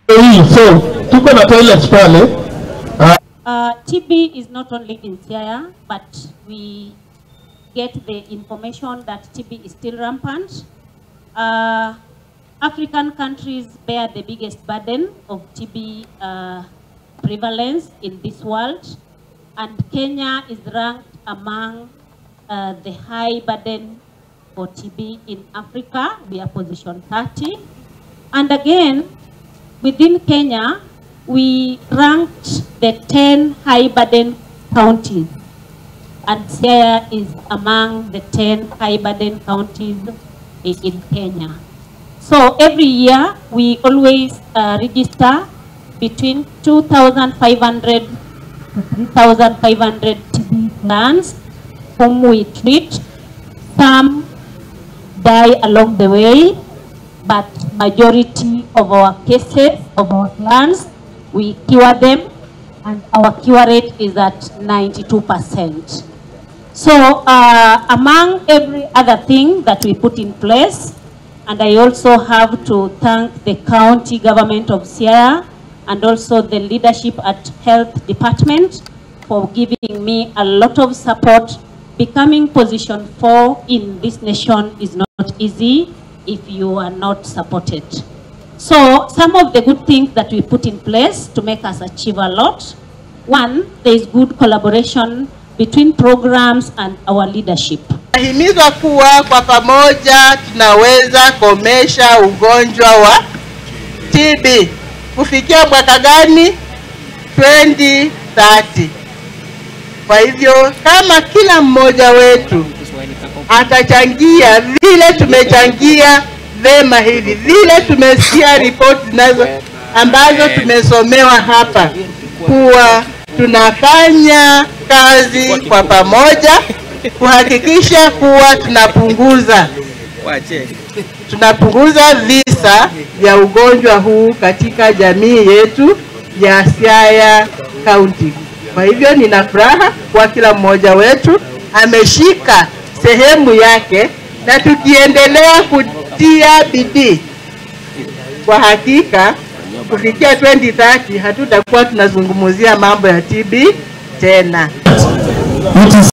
So tuko na toilets pale. TB is not only in Siaya, but we get the information that TB is still rampant. African countries bear the biggest burden of TB prevalence in this world, and Kenya is ranked among the high burden for TB in Africa. We are position 30. And again, within Kenya, we ranked the 10 high burden counties, and Siaya is among the 10 high burden counties in Kenya. So every year, we always register between 2,500 to 3,500 TB plants whom we treat. Some die along the way, but majority of our cases, of our plants, we cure them, and our cure rate is at 92%. So among every other thing that we put in place, and I also have to thank the county government of Siaya and also the leadership at Health Department for giving me a lot of support. Becoming position 4 in this nation is not easy if you are not supported. So some of the good things that we put in place to make us achieve a lot. One, there is good collaboration between programs and our leadership. Nahimizwa kuwa kwa pamoja tunaweza komesha ugonjwa wa TB. Kufikia mwaka gani? 2030. Kwa hivyo kama kila mmoja wetu atachangia vile tumechangia vema hivi, vile tumesikia ripoti nazo ambazo tumesomewa hapa, kuwa tunafanya kazi kwa pamoja kuhakikisha kuwa tunapunguza visa vya ugonjwa huu katika jamii yetu ya Siaya County. Kwa hivyo nina furaha kwa kila mmoja wetu ameshika sehemu yake, na tukiendelea kutia bidii, kwa hakika kufikia 2030 hatutakuwa tunazungumzia mambo ya TB tena.